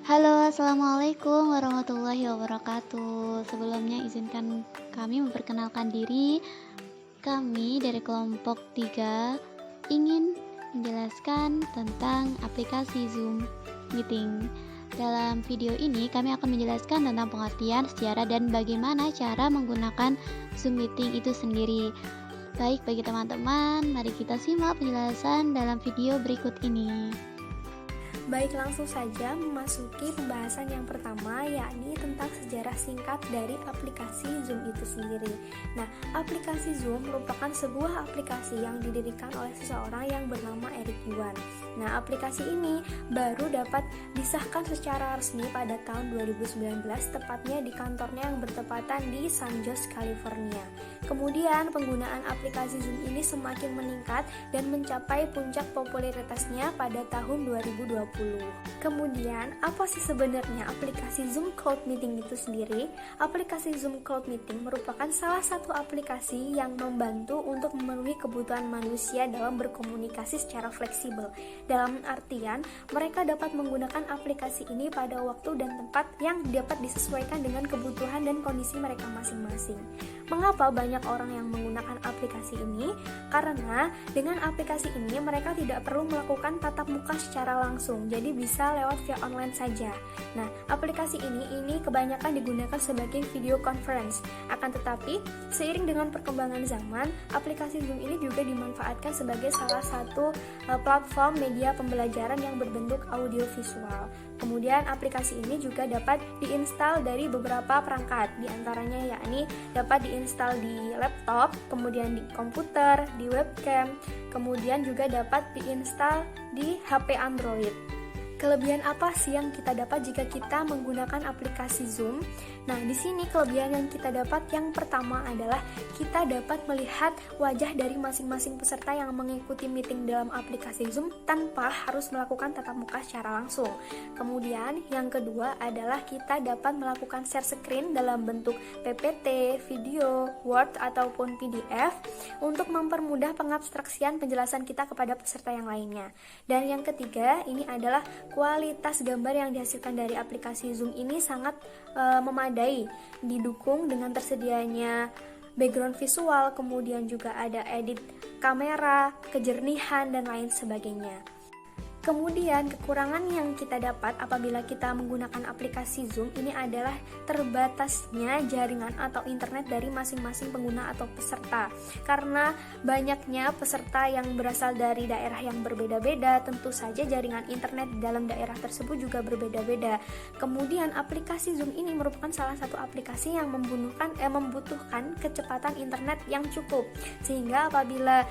Halo, assalamualaikum warahmatullahi wabarakatuh. Sebelumnya izinkan kami memperkenalkan diri. Kami dari kelompok 3 ingin menjelaskan tentang aplikasi Zoom Meeting. Dalam video ini kami akan menjelaskan tentang pengertian, sejarah, dan bagaimana cara menggunakan Zoom Meeting itu sendiri. Baik, bagi teman-teman, mari kita simak penjelasan dalam video berikut ini. Baik, langsung saja memasuki pembahasan yang pertama, yakni tentang sejarah singkat dari aplikasi Zoom itu sendiri. Nah, aplikasi Zoom merupakan sebuah aplikasi yang didirikan oleh seseorang yang bernama Eric Yuan. Nah, aplikasi ini baru dapat disahkan secara resmi pada tahun 2019, tepatnya di kantornya yang bertepatan di San Jose, California. Kemudian, penggunaan aplikasi Zoom ini semakin meningkat dan mencapai puncak popularitasnya pada tahun 2020. Kemudian, apa sih sebenarnya aplikasi Zoom Cloud Meeting itu sendiri? Aplikasi Zoom Cloud Meeting merupakan salah satu aplikasi yang membantu untuk memenuhi kebutuhan manusia dalam berkomunikasi secara fleksibel. Dalam artian, mereka dapat menggunakan aplikasi ini pada waktu dan tempat yang dapat disesuaikan dengan kebutuhan dan kondisi mereka masing-masing. Mengapa banyak orang yang menggunakan aplikasi ini? Karena dengan aplikasi ini mereka tidak perlu melakukan tatap muka secara langsung, jadi bisa lewat via online saja. Nah, aplikasi ini kebanyakan digunakan sebagai video conference. Akan tetapi, seiring dengan perkembangan zaman, aplikasi Zoom ini juga dimanfaatkan sebagai salah satu platform media pembelajaran yang berbentuk audio visual. Kemudian aplikasi ini juga dapat diinstal dari beberapa perangkat, diantaranya yakni dapat diinstal di laptop, kemudian di komputer, di webcam, kemudian juga dapat diinstal di HP Android. Kelebihan apa sih yang kita dapat jika kita menggunakan aplikasi Zoom? Nah, di sini kelebihan yang kita dapat yang pertama adalah kita dapat melihat wajah dari masing-masing peserta yang mengikuti meeting dalam aplikasi Zoom tanpa harus melakukan tatap muka secara langsung. Kemudian, yang kedua adalah kita dapat melakukan share screen dalam bentuk PPT, video, Word, ataupun PDF untuk mempermudah pengabstraksian penjelasan kita kepada peserta yang lainnya. Dan yang ketiga, ini adalah kualitas gambar yang dihasilkan dari aplikasi Zoom ini sangat memadai, didukung dengan tersedianya background visual, kemudian juga ada edit kamera, kejernihan, dan lain sebagainya. Kemudian kekurangan yang kita dapat apabila kita menggunakan aplikasi Zoom ini adalah terbatasnya jaringan atau internet dari masing-masing pengguna atau peserta. Karena banyaknya peserta yang berasal dari daerah yang berbeda-beda, tentu saja jaringan internet di dalam daerah tersebut juga berbeda-beda. Kemudian aplikasi Zoom ini merupakan salah satu aplikasi yang membutuhkan kecepatan internet yang cukup. Sehingga apabila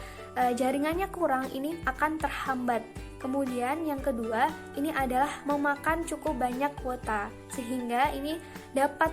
jaringannya kurang, ini akan terhambat. Kemudian yang kedua, ini adalah memakan cukup banyak kuota, sehingga ini dapat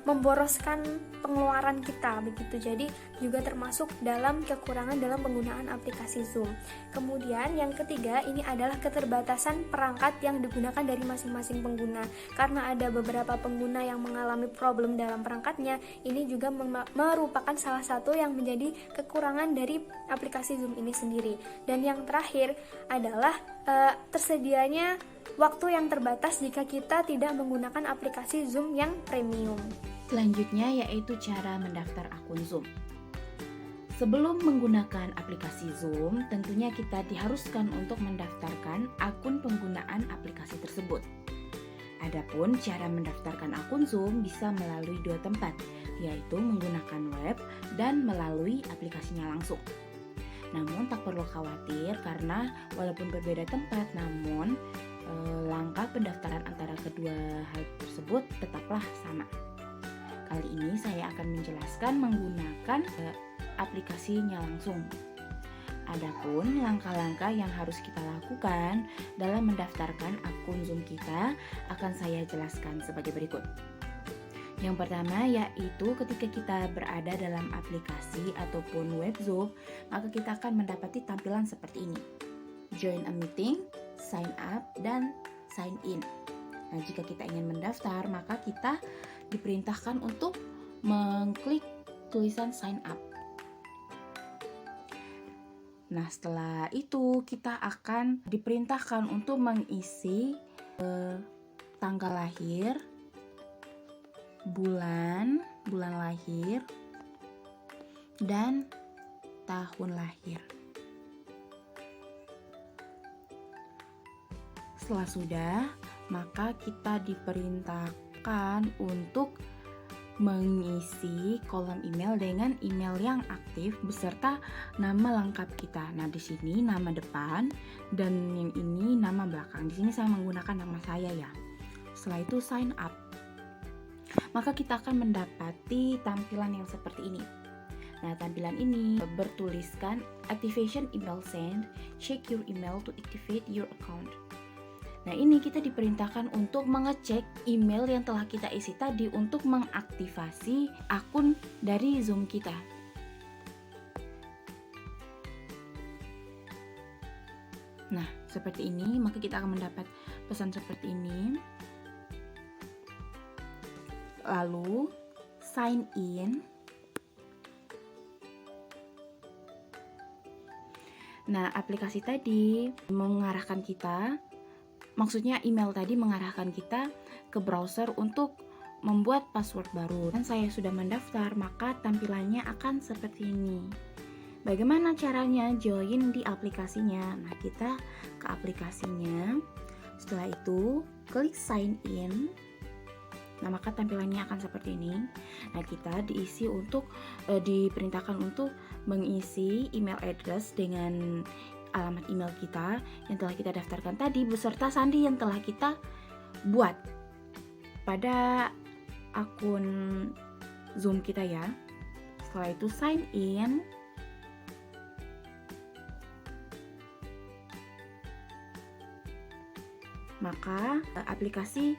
memboroskan pengeluaran kita begitu. Jadi juga termasuk dalam kekurangan dalam penggunaan aplikasi Zoom. Kemudian yang ketiga, ini adalah keterbatasan perangkat yang digunakan dari masing-masing pengguna. Karena ada beberapa pengguna yang mengalami problem dalam perangkatnya, ini juga merupakan salah satu yang menjadi kekurangan dari aplikasi Zoom ini sendiri. Dan yang terakhir adalah tersedianya waktu yang terbatas jika kita tidak menggunakan aplikasi Zoom yang premium. Selanjutnya yaitu cara mendaftar akun Zoom. Sebelum menggunakan aplikasi Zoom, tentunya kita diharuskan untuk mendaftarkan akun penggunaan aplikasi tersebut. Adapun cara mendaftarkan akun Zoom bisa melalui dua tempat, yaitu menggunakan web dan melalui aplikasinya langsung. Namun tak perlu khawatir karena walaupun berbeda tempat, namun langkah pendaftaran antara kedua hal tersebut tetaplah sama. Kali ini saya akan menjelaskan menggunakan aplikasinya langsung. Adapun langkah-langkah yang harus kita lakukan dalam mendaftarkan akun Zoom kita akan saya jelaskan sebagai berikut. Yang pertama yaitu ketika kita berada dalam aplikasi ataupun web Zoom, maka kita akan mendapati tampilan seperti ini. Join a meeting, sign up, dan sign in. Nah, jika kita ingin mendaftar, maka kita diperintahkan untuk mengklik tulisan sign up. Nah, setelah itu kita akan diperintahkan untuk mengisi tanggal lahir, bulan lahir, dan tahun lahir. Setelah sudah, maka kita diperintahkan untuk mengisi kolom email dengan email yang aktif beserta nama lengkap kita. Nah, di sini nama depan dan yang ini nama belakang. Di sini saya menggunakan nama saya ya. Setelah itu sign up. Maka kita akan mendapati tampilan yang seperti ini. Nah, tampilan ini bertuliskan activation email send, check your email to activate your account. Nah, ini kita diperintahkan untuk mengecek email yang telah kita isi tadi untuk mengaktifasi akun dari Zoom kita. Nah, seperti ini, maka kita akan mendapat pesan seperti ini. Lalu, sign in. Nah, aplikasi tadi mengarahkan kita, maksudnya email tadi mengarahkan kita ke browser untuk membuat password baru. Dan saya sudah mendaftar, maka tampilannya akan seperti ini. Bagaimana caranya join di aplikasinya? Nah, kita ke aplikasinya. Setelah itu, klik sign in. Nah, maka tampilannya akan seperti ini. Nah, kita diperintahkan untuk mengisi email address dengan alamat email kita yang telah kita daftarkan tadi beserta sandi yang telah kita buat pada akun Zoom kita ya. Setelah itu sign in. Maka aplikasi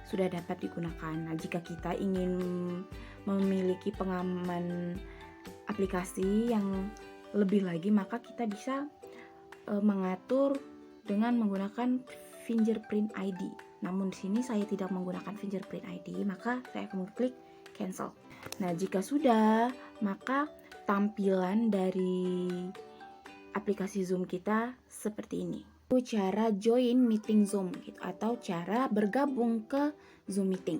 sudah dapat digunakan. Nah, jika kita ingin memiliki pengaman aplikasi yang lebih lagi, maka kita bisa mengatur dengan menggunakan fingerprint ID. Namun di sini saya tidak menggunakan fingerprint ID, maka saya akan klik cancel. Nah, jika sudah, maka tampilan dari aplikasi Zoom kita seperti ini. Cara join meeting Zoom gitu, atau cara bergabung ke Zoom meeting.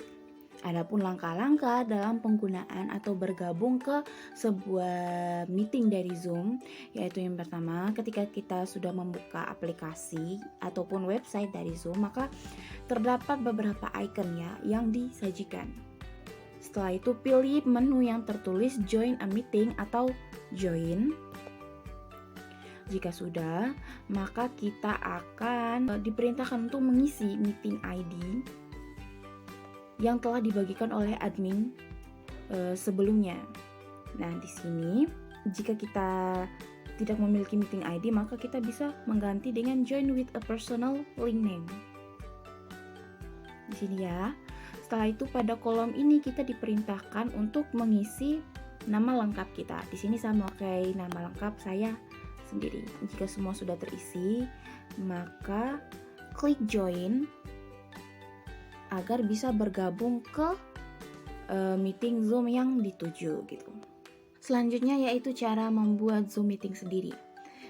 Adapun langkah-langkah dalam penggunaan atau bergabung ke sebuah meeting dari Zoom, yaitu yang pertama, ketika kita sudah membuka aplikasi ataupun website dari Zoom, maka terdapat beberapa icon ya yang disajikan. Setelah itu pilih menu yang tertulis join a meeting atau join. Jika sudah, maka kita akan diperintahkan untuk mengisi meeting ID yang telah dibagikan oleh admin sebelumnya. Nah, di sini jika kita tidak memiliki meeting ID, maka kita bisa mengganti dengan join with a personal link name. Di sini ya. Setelah itu pada kolom ini kita diperintahkan untuk mengisi nama lengkap kita. Di sini saya memakai nama lengkap saya sendiri. Jika semua sudah terisi, maka klik join agar bisa bergabung ke meeting Zoom yang dituju gitu. Selanjutnya yaitu cara membuat Zoom meeting sendiri.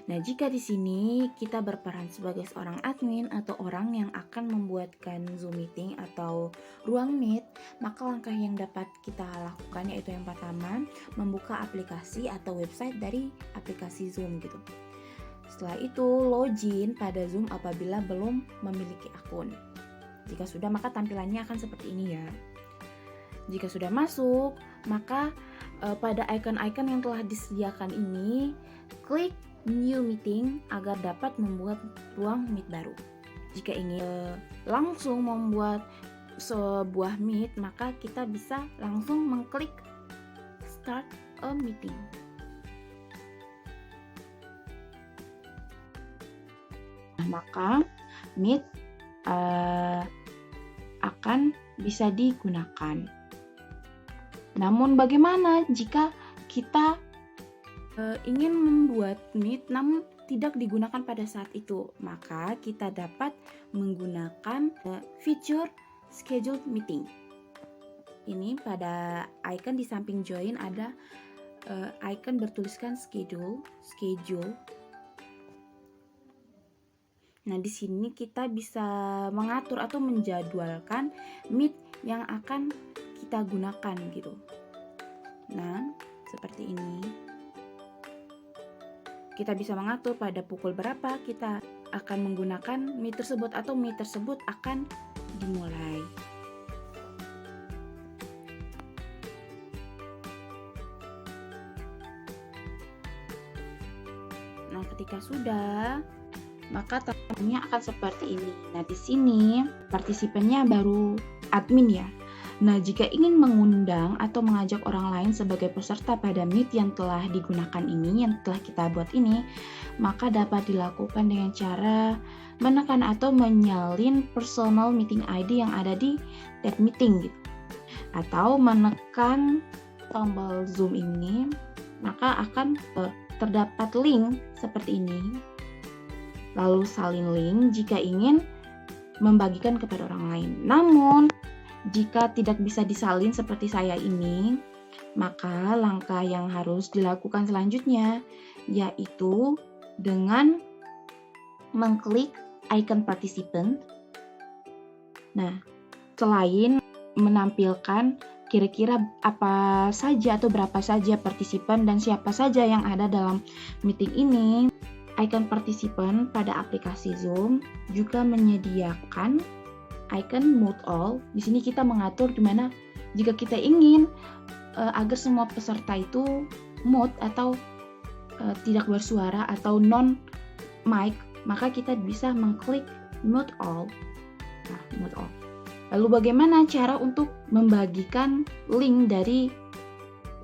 Nah, jika di sini kita berperan sebagai seorang admin atau orang yang akan membuatkan Zoom meeting atau ruang meet, maka langkah yang dapat kita lakukan yaitu yang pertama, membuka aplikasi atau website dari aplikasi Zoom gitu. Setelah itu, login pada Zoom apabila belum memiliki akun. Jika sudah, maka tampilannya akan seperti ini ya. Jika sudah masuk, maka pada icon-icon yang telah disediakan ini, klik new meeting agar dapat membuat ruang meet baru. Jika ingin langsung membuat sebuah meet, maka kita bisa langsung mengklik start a meeting. Nah, maka meet akan bisa digunakan. Namun bagaimana jika kita ingin membuat meet namun tidak digunakan pada saat itu? Maka kita dapat menggunakan fitur scheduled meeting. Ini pada icon di samping join ada icon bertuliskan schedule. Nah, di sini kita bisa mengatur atau menjadwalkan Meet yang akan kita gunakan gitu. Nah, seperti ini. Kita bisa mengatur pada pukul berapa kita akan menggunakan Meet tersebut atau Meet tersebut akan dimulai. Nah, ketika sudah, maka tampilannya akan seperti ini. Nah, di sini partisipannya baru admin ya. Nah, jika ingin mengundang atau mengajak orang lain sebagai peserta pada Meet yang telah digunakan ini, yang telah kita buat ini, maka dapat dilakukan dengan cara menekan atau menyalin personal meeting ID yang ada di that meeting gitu. Atau menekan tombol Zoom ini, maka akan terdapat link seperti ini. Lalu salin link jika ingin membagikan kepada orang lain. Namun, jika tidak bisa disalin seperti saya ini, maka langkah yang harus dilakukan selanjutnya yaitu dengan mengklik icon participant. Nah, selain menampilkan kira-kira apa saja atau berapa saja partisipan dan siapa saja yang ada dalam meeting ini, icon participant pada aplikasi Zoom juga menyediakan icon mute all. Di sini kita mengatur di mana jika kita ingin agar semua peserta itu mute atau tidak bersuara atau non mic, maka kita bisa mengklik mute all. Nah, mute all. Lalu bagaimana cara untuk membagikan link dari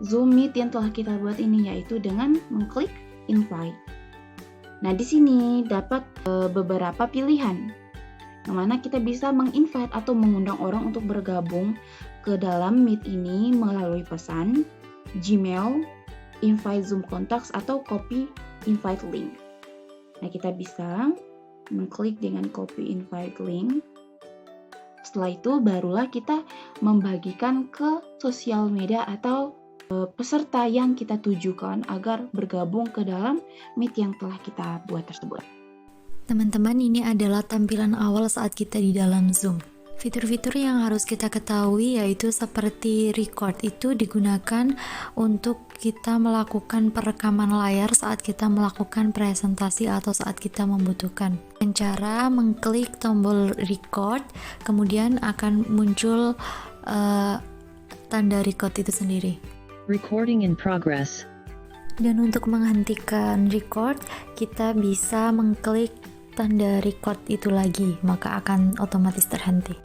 Zoom Meet yang telah kita buat ini, yaitu dengan mengklik invite. Nah, di sini dapat beberapa pilihan yang mana kita bisa menginvite atau mengundang orang untuk bergabung ke dalam Meet ini melalui pesan, Gmail, invite Zoom contacts, atau copy invite link. Nah, kita bisa mengklik dengan copy invite link. Setelah itu barulah kita membagikan ke sosial media atau peserta yang kita tujukan agar bergabung ke dalam Meet yang telah kita buat tersebut. Teman-teman, ini adalah tampilan awal saat kita di dalam Zoom. Fitur-fitur yang harus kita ketahui yaitu seperti record itu digunakan untuk kita melakukan perekaman layar saat kita melakukan presentasi atau saat kita membutuhkan. Dengan cara mengklik tombol record, kemudian akan muncul tanda record itu sendiri. Recording in progress. Dan untuk menghentikan record, kita bisa mengklik tanda record itu lagi, maka akan otomatis terhenti.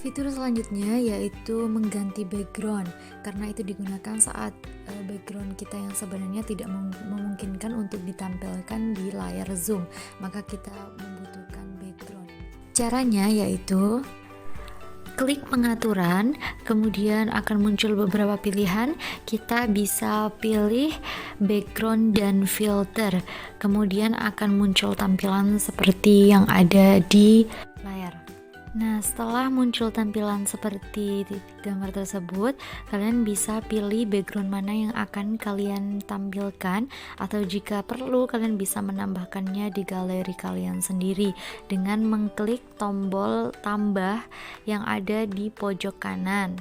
Fitur selanjutnya yaitu mengganti background, karena itu digunakan saat background kita yang sebenarnya tidak memungkinkan untuk ditampilkan di layar Zoom, maka kita membutuhkan background. Caranya yaitu klik pengaturan, kemudian akan muncul beberapa pilihan. Kita bisa pilih background dan filter, kemudian akan muncul tampilan seperti yang ada di layar. Nah, setelah muncul tampilan seperti gambar tersebut, kalian bisa pilih background mana yang akan kalian tampilkan, atau jika perlu kalian bisa menambahkannya di galeri kalian sendiri dengan mengklik tombol tambah yang ada di pojok kanan.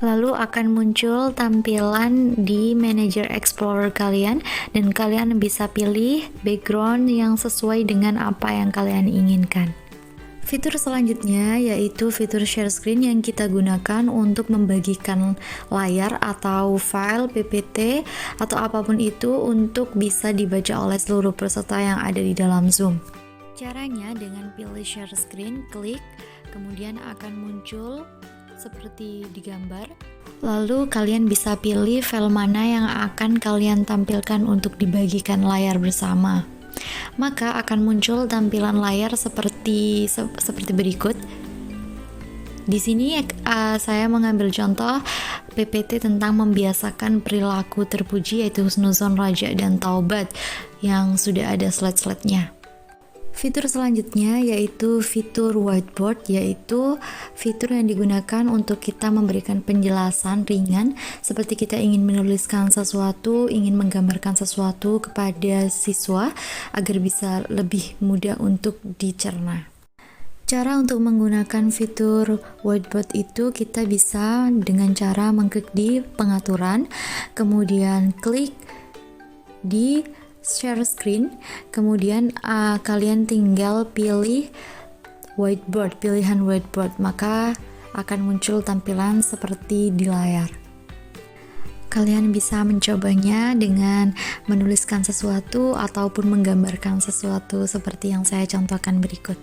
Lalu akan muncul tampilan di Manager Explorer kalian, dan kalian bisa pilih background yang sesuai dengan apa yang kalian inginkan. Fitur selanjutnya yaitu fitur share screen yang kita gunakan untuk membagikan layar atau file PPT atau apapun itu untuk bisa dibaca oleh seluruh peserta yang ada di dalam Zoom. Caranya dengan pilih share screen, klik, kemudian akan muncul seperti di gambar. Lalu kalian bisa pilih file mana yang akan kalian tampilkan untuk dibagikan layar bersama. Maka akan muncul tampilan layar seperti berikut. Di sini saya mengambil contoh PPT tentang membiasakan perilaku terpuji, yaitu Husnuzon, Raja, dan Taubat, yang sudah ada slide-slide-nya. Fitur selanjutnya yaitu fitur whiteboard, yaitu fitur yang digunakan untuk kita memberikan penjelasan ringan seperti kita ingin menuliskan sesuatu, ingin menggambarkan sesuatu kepada siswa agar bisa lebih mudah untuk dicerna. Cara untuk menggunakan fitur whiteboard itu kita bisa dengan cara mengklik di pengaturan, kemudian klik di share screen, kemudian kalian tinggal pilih whiteboard, pilihan whiteboard, maka akan muncul tampilan seperti di layar. Kalian bisa mencobanya dengan menuliskan sesuatu ataupun menggambarkan sesuatu seperti yang saya contohkan berikut.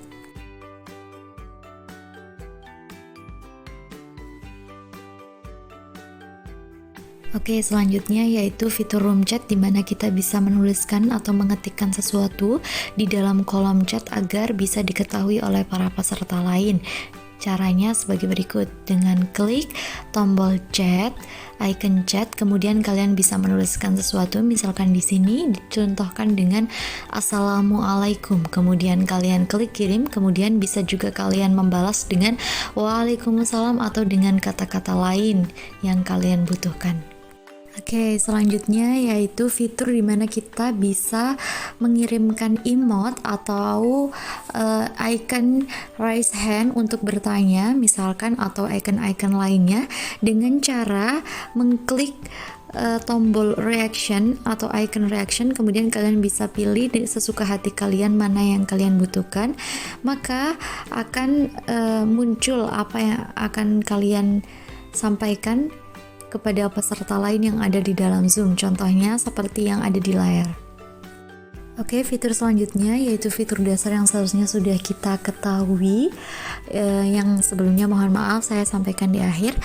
Oke, selanjutnya yaitu fitur room chat di mana kita bisa menuliskan atau mengetikkan sesuatu di dalam kolom chat agar bisa diketahui oleh para peserta lain. Caranya sebagai berikut, dengan klik tombol chat, icon chat, kemudian kalian bisa menuliskan sesuatu, misalkan di sini dicontohkan dengan Assalamualaikum, kemudian kalian klik kirim, kemudian bisa juga kalian membalas dengan Waalaikumsalam atau dengan kata-kata lain yang kalian butuhkan. Oke, selanjutnya yaitu fitur di mana kita bisa mengirimkan emote atau icon raise hand untuk bertanya, misalkan, atau icon-icon lainnya dengan cara mengklik tombol reaction atau icon reaction, kemudian kalian bisa pilih sesuka hati kalian mana yang kalian butuhkan, maka akan muncul apa yang akan kalian sampaikan kepada peserta lain yang ada di dalam Zoom, contohnya seperti yang ada di layar. Oke, fitur selanjutnya yaitu fitur dasar yang seharusnya sudah kita ketahui, yang sebelumnya mohon maaf saya sampaikan di akhir.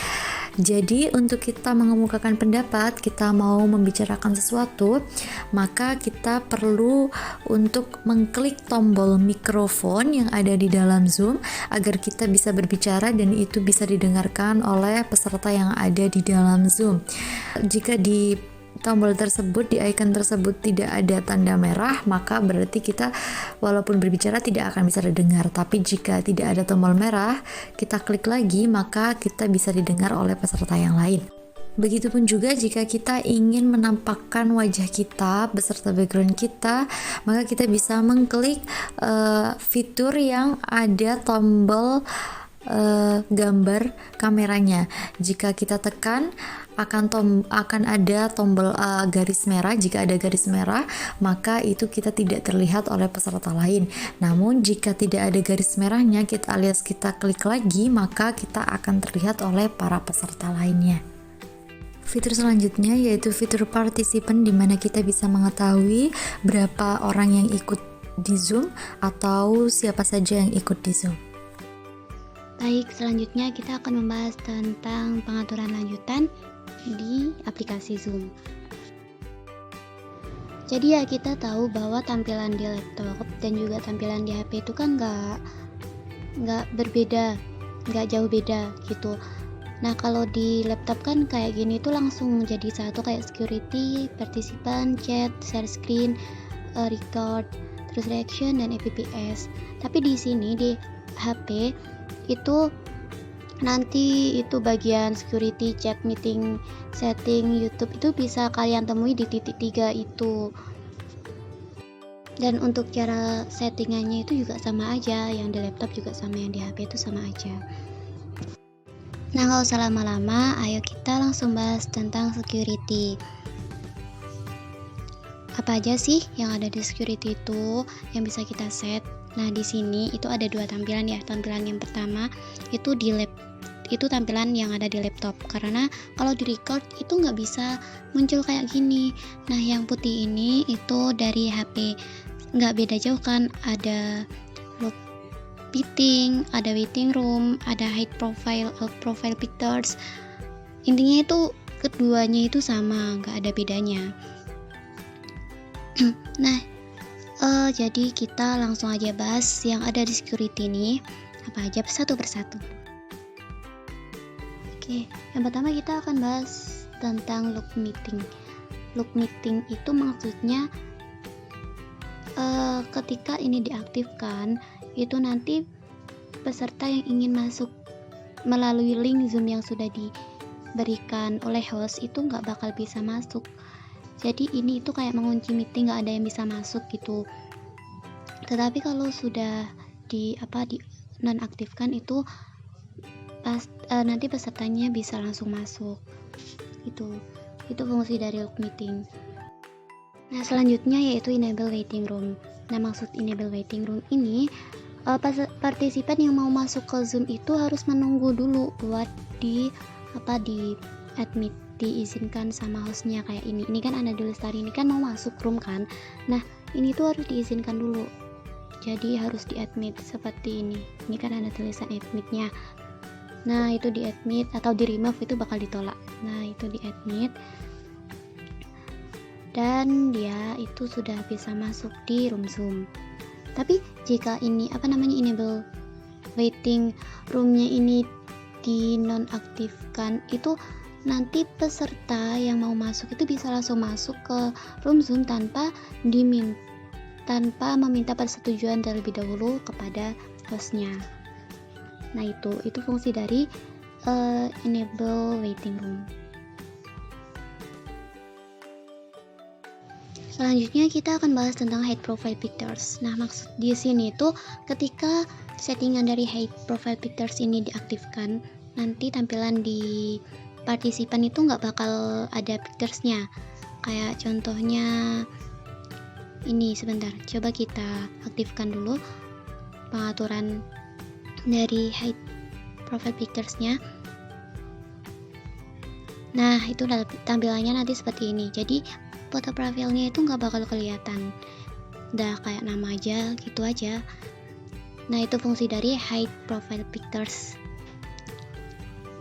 Jadi untuk kita mengemukakan pendapat, kita mau membicarakan sesuatu, maka kita perlu untuk mengklik tombol mikrofon yang ada di dalam Zoom agar kita bisa berbicara dan itu bisa didengarkan oleh peserta yang ada di dalam Zoom. Jika di tombol tersebut, di icon tersebut tidak ada tanda merah, maka berarti kita walaupun berbicara tidak akan bisa didengar. Tapi jika tidak ada tombol merah, kita klik lagi, maka kita bisa didengar oleh peserta yang lain. Begitupun juga jika kita ingin menampakkan wajah kita beserta background kita, maka kita bisa mengklik fitur yang ada tombol gambar kameranya. Jika kita tekan akan ada tombol garis merah. Jika ada garis merah, maka itu kita tidak terlihat oleh peserta lain. Namun jika tidak ada garis merahnya, alias kita klik lagi, maka kita akan terlihat oleh para peserta lainnya. Fitur selanjutnya yaitu fitur partisipan, di mana kita bisa mengetahui berapa orang yang ikut di Zoom atau siapa saja yang ikut di Zoom. Baik, selanjutnya kita akan membahas tentang pengaturan lanjutan di aplikasi Zoom. Jadi ya, kita tahu bahwa tampilan di laptop dan juga tampilan di HP itu kan nggak berbeda, nggak jauh beda gitu. Nah, kalau di laptop kan kayak gini tuh langsung jadi satu, kayak security, partisipan, chat, share screen, record, terus reaction, dan FPPS. Tapi di sini di HP itu nanti itu bagian security, chat, meeting, setting, YouTube itu bisa kalian temui di titik 3 itu. Dan untuk cara settingannya itu juga sama aja, yang di laptop juga sama yang di HP itu sama aja. Nah, nggak usah lama-lama, ayo kita langsung bahas tentang security. Apa aja sih yang ada di security itu yang bisa kita set? Nah, di sini itu ada dua tampilan ya. Tampilan yang pertama itu itu tampilan yang ada di laptop, karena kalau di record itu nggak bisa muncul kayak gini. Nah, yang putih ini itu dari HP, nggak beda jauh kan, ada lock meeting, ada waiting room, ada hide profile, out profile pictures. Intinya itu keduanya itu sama, nggak ada bedanya. Nah, jadi kita langsung aja bahas yang ada di security ini apa aja satu persatu. Oke, yang pertama kita akan bahas tentang lock meeting. Lock meeting itu maksudnya ketika ini diaktifkan, itu nanti peserta yang ingin masuk melalui link Zoom yang sudah diberikan oleh host itu nggak bakal bisa masuk. Jadi ini itu kayak mengunci meeting, nggak ada yang bisa masuk gitu. Tetapi kalau sudah di nonaktifkan itu nanti pesertanya bisa langsung masuk. Itu fungsi dari log meeting. Nah, selanjutnya yaitu enable waiting room. Nah, maksud enable waiting room ini partisipan yang mau masuk ke Zoom itu harus menunggu dulu buat di admit, diizinkan sama hostnya. Kayak ini kan Ana Dwi Lestari ini kan mau masuk room kan. Nah, ini tuh harus diizinkan dulu. Jadi harus di admit seperti ini. Ini kan ada tulisan admitnya. Nah, itu di admit atau di remove itu bakal ditolak. Nah, itu di admit. Dan dia itu sudah bisa masuk di room Zoom. Tapi jika ini enable waiting roomnya ini dinonaktifkan, itu nanti peserta yang mau masuk itu bisa langsung masuk ke room Zoom tanpa meminta persetujuan terlebih dahulu kepada hostnya. Nah, itu fungsi dari enable waiting room. Selanjutnya kita akan bahas tentang hide profile pictures. Nah, maksud di sini itu ketika settingan dari hide profile pictures ini diaktifkan, nanti tampilan di partisipan itu nggak bakal ada picturesnya. Kayak contohnya ini, sebentar, coba kita aktifkan dulu pengaturan dari hide profile picturesnya. Nah, itu tampilannya nanti seperti ini. Jadi foto profilnya itu nggak bakal kelihatan, udah kayak nama aja gitu aja. Nah, itu fungsi dari hide profile pictures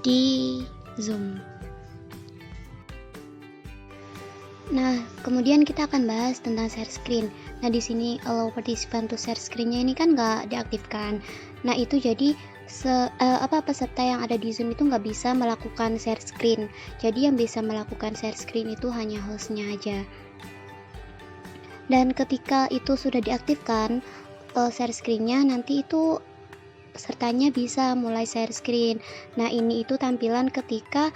di Zoom. Nah, kemudian kita akan bahas tentang share screen. Nah, di sini allow participant to share screen-nya ini kan nggak diaktifkan. Nah, itu jadi peserta yang ada di Zoom itu nggak bisa melakukan share screen. Jadi yang bisa melakukan share screen itu hanya hostnya aja. Dan ketika itu sudah diaktifkan share screen-nya, nanti itu pesertanya bisa mulai share screen. Nah, ini itu tampilan ketika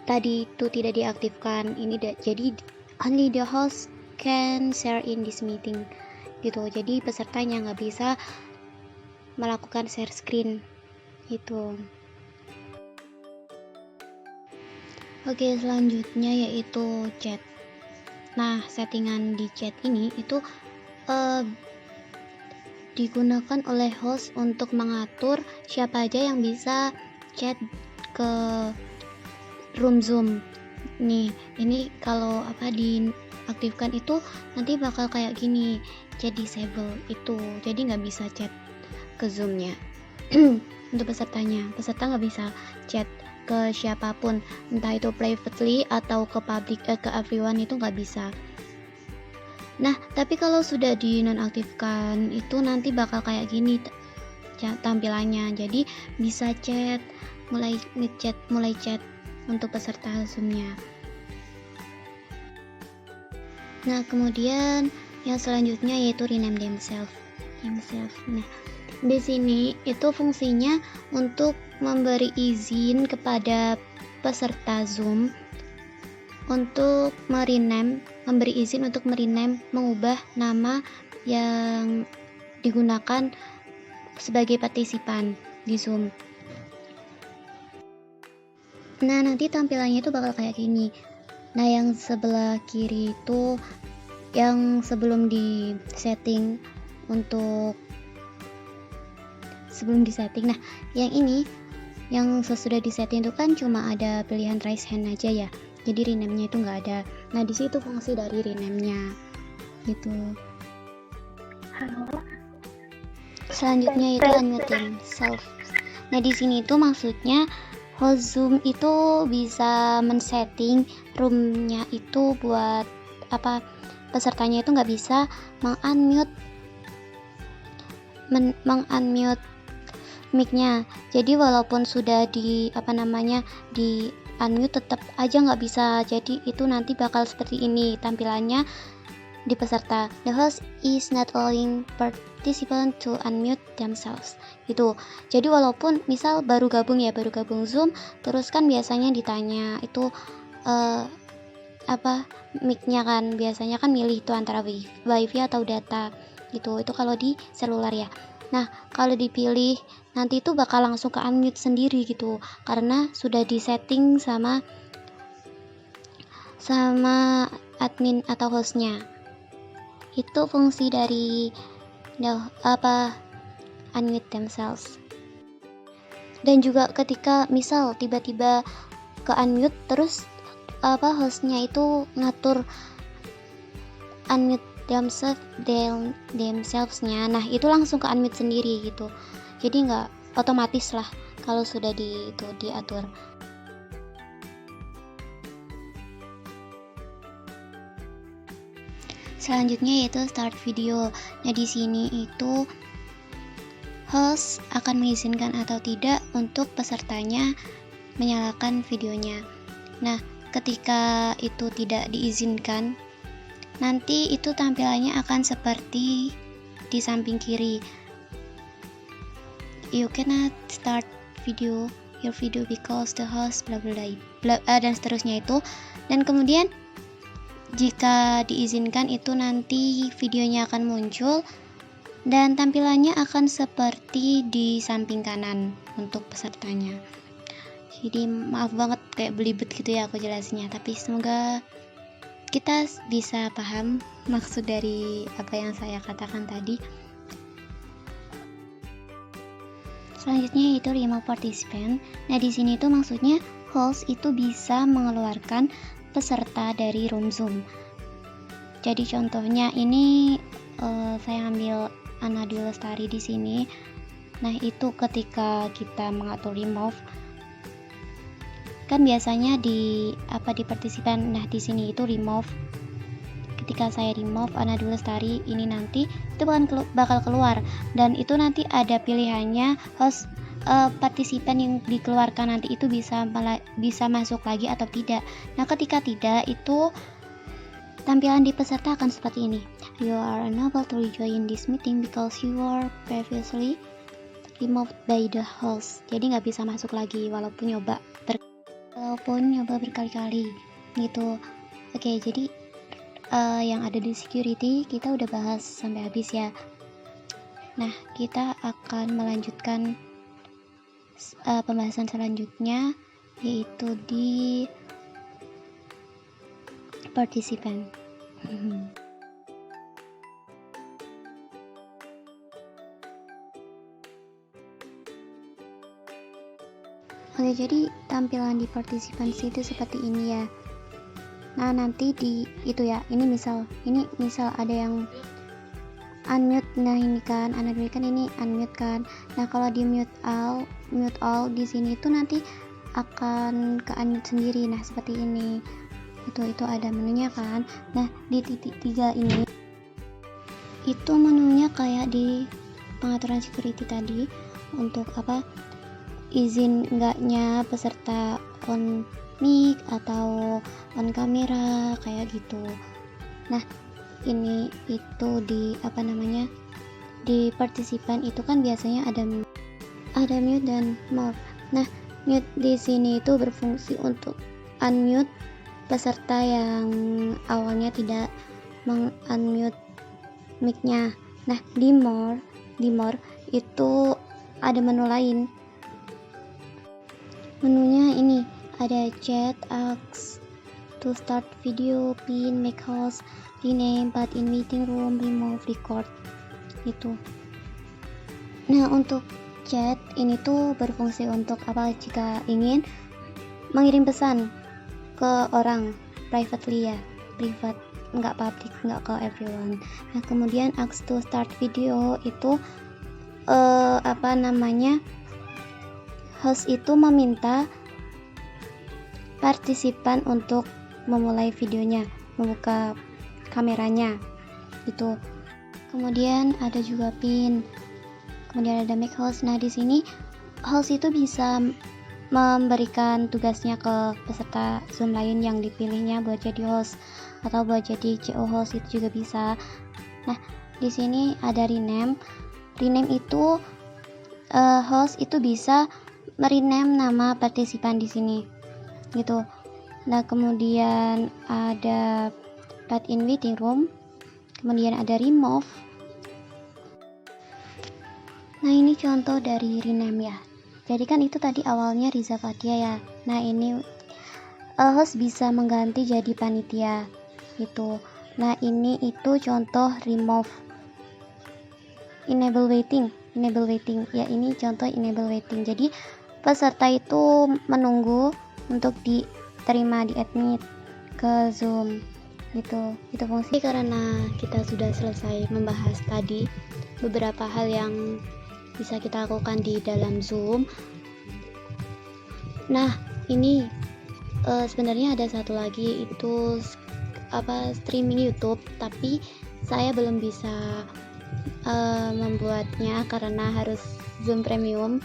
tadi itu tidak diaktifkan. Jadi only the host can share in this meeting gitu. Jadi pesertanya nggak bisa melakukan share screen itu. Oke, selanjutnya yaitu chat. Nah, settingan di chat ini itu digunakan oleh host untuk mengatur siapa aja yang bisa chat ke room Zoom. Nih, ini kalau diaktifkan itu nanti bakal kayak gini, chat disable itu. Jadi nggak bisa chat ke Zoom-nya. Untuk pesertanya, peserta nggak bisa chat ke siapapun, entah itu privately atau ke public, ke everyone itu nggak bisa. Nah, tapi kalau sudah dinonaktifkan itu nanti bakal kayak gini tampilannya. Jadi bisa chat, mulai chat untuk peserta Zoom-nya. Nah, kemudian yang selanjutnya yaitu rename themselves. Nah, di sini itu fungsinya untuk memberi izin kepada peserta Zoom untuk memberi izin untuk mengubah nama yang digunakan sebagai partisipan di Zoom. Nah, nanti tampilannya itu bakal kayak gini. Nah, yang sebelah kiri itu yang sebelum disetting. Nah, yang ini yang sesudah disetting itu kan cuma ada pilihan raise hand aja ya. Jadi rename-nya itu nggak ada. Nah, di situ fungsi dari rename-nya gitu. Selanjutnya itu unmuting self. Nah, di sini itu maksudnya host Zoom itu bisa men-setting room-nya itu buat pesertanya itu nggak bisa meng-unmute mic-nya. Jadi walaupun sudah di unmute tetap aja nggak bisa. Jadi itu nanti bakal seperti ini tampilannya. di peserta. The host is not allowing participant to unmute themselves. Gitu. Jadi walaupun misal baru gabung Zoom, terus kan biasanya ditanya itu mic-nya kan biasanya kan milih itu antara wifi atau data gitu. Itu kalau di seluler ya. Nah, kalau dipilih nanti itu bakal langsung ke unmute sendiri gitu, karena sudah disetting sama admin atau hostnya. Itu fungsi dari unmute themselves. Dan juga ketika misal tiba-tiba ke unmute terus hostnya itu ngatur unmute themselves-nya, nah itu langsung ke unmute sendiri gitu. Jadi nggak otomatis lah kalau sudah diatur. Selanjutnya yaitu start video. Nah di sini itu host akan mengizinkan atau tidak untuk pesertanya menyalakan videonya. Nah ketika itu tidak diizinkan, nanti itu tampilannya akan seperti di samping kiri. You cannot start your video because the host bla bla bla dan seterusnya itu. Dan kemudian jika diizinkan itu nanti videonya akan muncul dan tampilannya akan seperti di samping kanan untuk pesertanya. Jadi maaf banget kayak belibet gitu ya aku jelasinnya, tapi semoga kita bisa paham maksud dari apa yang saya katakan tadi. Selanjutnya itu remove participant. Nah di sini tuh maksudnya host itu bisa mengeluarkan peserta dari room Zoom. Jadi contohnya ini saya ambil Ana Dwi Lestari di sini. Nah itu ketika kita mengatur remove kan biasanya di partisipan. Nah di sini itu remove. Ketika saya remove Ana Dwi Lestari ini nanti itu bakal keluar dan itu nanti ada pilihannya host partisipan yang dikeluarkan nanti itu bisa masuk lagi atau tidak. Nah ketika tidak itu tampilan di peserta akan seperti ini. You are unable to rejoin this meeting because you are previously removed by the host. Jadi nggak bisa masuk lagi walaupun nyoba berkali-kali gitu. Oke, jadi yang ada di security kita udah bahas sampai habis ya. Nah kita akan melanjutkan pembahasan selanjutnya yaitu di participant. Oke, jadi tampilan di participants itu seperti ini ya. Nah nanti di itu ya, ini misal ada yang unmute. Nah ini kan anak kan ini unmute kan. Nah kalau di mute all di sini itu nanti akan ke unmute sendiri. Nah seperti ini. Itu ada menunya kan. Nah di titik 3 ini itu menunya kayak di pengaturan security tadi untuk izin enggaknya peserta on mic atau on kamera kayak gitu. Nah ini itu di di partisipan itu kan biasanya ada mute dan more. Nah mute di sini itu berfungsi untuk unmute peserta yang awalnya tidak meng-unmute mic-nya. Nah di more itu ada menu lain. Menunya ini ada chat, ask to start video, pin, make host, rename, but in meeting room, remove, record itu. Nah untuk chat ini tuh berfungsi untuk jika ingin mengirim pesan ke orang privately ya, private, nggak public, nggak ke everyone. Nah kemudian ask to start video itu host itu meminta partisipan untuk memulai videonya, membuka kameranya gitu. Kemudian ada juga pin, kemudian ada make host. Nah di sini host itu bisa memberikan tugasnya ke peserta Zoom lain yang dipilihnya buat jadi host. atau buat jadi CO host itu juga bisa. Nah, di sini ada rename. Rename itu host itu bisa merename nama partisipan di sini gitu. Nah, kemudian ada add in waiting room, kemudian ada remove. Nah, ini contoh dari rename ya. Jadi kan itu tadi awalnya Riza Fathia ya. Nah, ini host bisa mengganti jadi panitia gitu. Nah, ini itu contoh remove. Enable waiting ya, ini contoh enable waiting. Jadi peserta itu menunggu untuk diterima di admit ke Zoom gitu. Itu fungsi. Karena kita sudah selesai membahas tadi beberapa hal yang bisa kita lakukan di dalam Zoom. Nah, ini sebenarnya ada satu lagi, itu streaming YouTube, tapi saya belum bisa membuatnya karena harus Zoom Premium,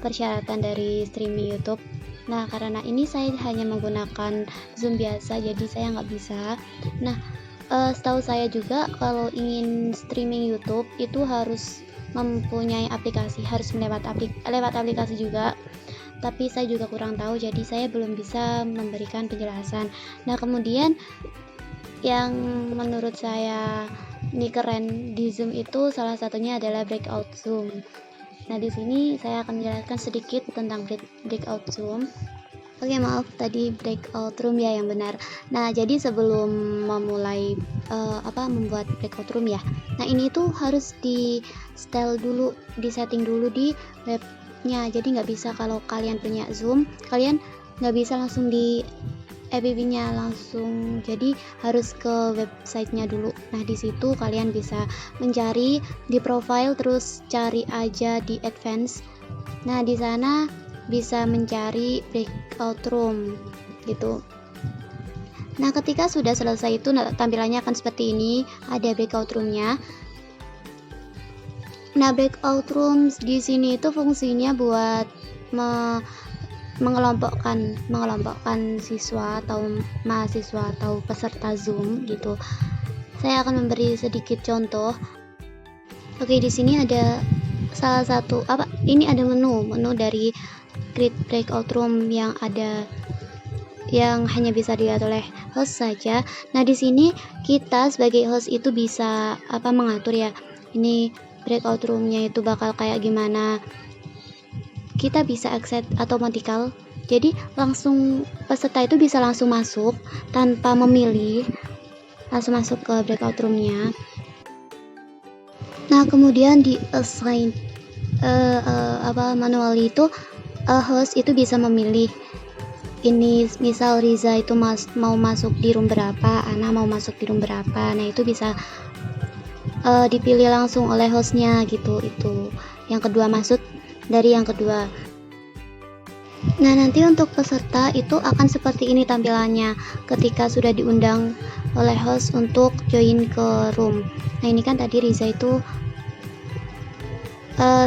persyaratan dari streaming YouTube. Nah, karena ini saya hanya menggunakan Zoom biasa, jadi saya nggak bisa. Nah, setahu saya juga kalau ingin streaming YouTube itu harus mempunyai aplikasi, harus lewat aplikasi juga. Tapi saya juga kurang tahu, jadi saya belum bisa memberikan penjelasan. Nah, kemudian yang menurut saya ini keren di Zoom itu salah satunya adalah breakout Zoom. Nah, di sini saya akan menjelaskan sedikit tentang breakout Zoom. Oke, maaf tadi breakout room ya yang benar. Nah, jadi sebelum memulai membuat breakout room ya. Nah, ini tuh harus di setting dulu di webnya. Jadi nggak bisa kalau kalian punya Zoom, kalian nggak bisa langsung di app-nya langsung, jadi harus ke websitenya dulu. Nah, di situ kalian bisa mencari di profile, terus cari aja di advance. Nah, di sana bisa mencari breakout room gitu. Nah, ketika sudah selesai itu tampilannya akan seperti ini, ada breakout roomnya. Nah, breakout rooms di sini itu fungsinya buat mengelompokkan siswa atau mahasiswa atau peserta Zoom gitu. Saya akan memberi sedikit contoh. Oke, di sini ada salah satu ini ada menu dari create breakout room yang hanya bisa dilihat oleh host saja. Nah, di sini kita sebagai host itu bisa mengatur ya. Ini breakout roomnya itu bakal kayak gimana. Kita bisa accept automatically, jadi langsung peserta itu bisa langsung masuk tanpa memilih, langsung masuk ke breakout roomnya. Nah, kemudian di assign manual itu host itu bisa memilih. Ini misal Riza itu mau masuk di room berapa, Ana mau masuk di room berapa. Nah, itu bisa dipilih langsung oleh hostnya gitu. Itu yang kedua, maksud dari yang kedua. Nah, nanti untuk peserta itu akan seperti ini tampilannya ketika sudah diundang oleh host untuk join ke room. Nah, ini kan tadi Riza itu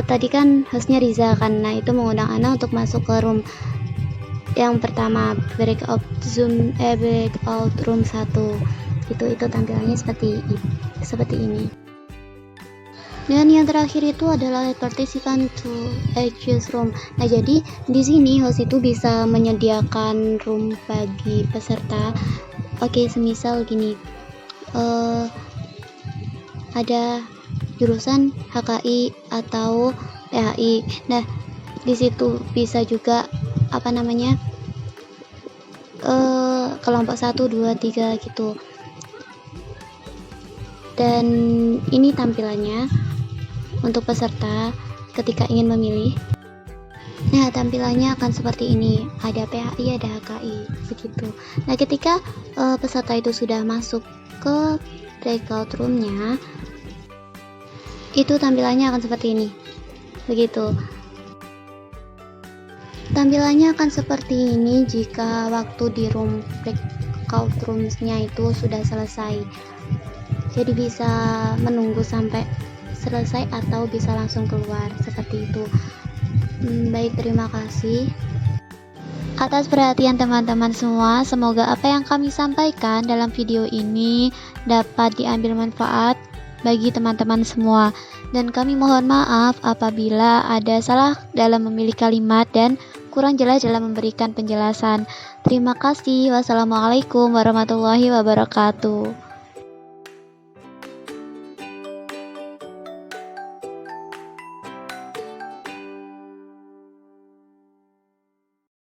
tadi kan hostnya Riza kan. Nah, itu mengundang Ana untuk masuk ke room yang pertama, breakout room 1. Itu tampilannya seperti ini. Dan yang terakhir itu adalah let participant to choose room. Nah, jadi di sini host itu bisa menyediakan room bagi peserta. Oke, semisal gini, ada jurusan HKI atau PHI. Nah, di situ bisa juga kelompok 1, 2, 3 gitu. Dan ini tampilannya untuk peserta ketika ingin memilih. Nah, tampilannya akan seperti ini. Ada PHI, ada HKI, begitu. Nah, ketika peserta itu sudah masuk ke breakout roomnya, itu tampilannya akan seperti ini. Begitu. Tampilannya akan seperti ini jika waktu di room breakout roomsnya itu sudah selesai. Jadi bisa menunggu sampai selesai atau bisa langsung keluar seperti itu. Baik, terima kasih. atas perhatian teman-teman semua. Semoga apa yang kami sampaikan dalam video ini dapat diambil manfaat bagi teman-teman semua. Dan kami mohon maaf apabila ada salah dalam memilih kalimat dan kurang jelas dalam memberikan penjelasan. Terima kasih. Wassalamualaikum warahmatullahi wabarakatuh.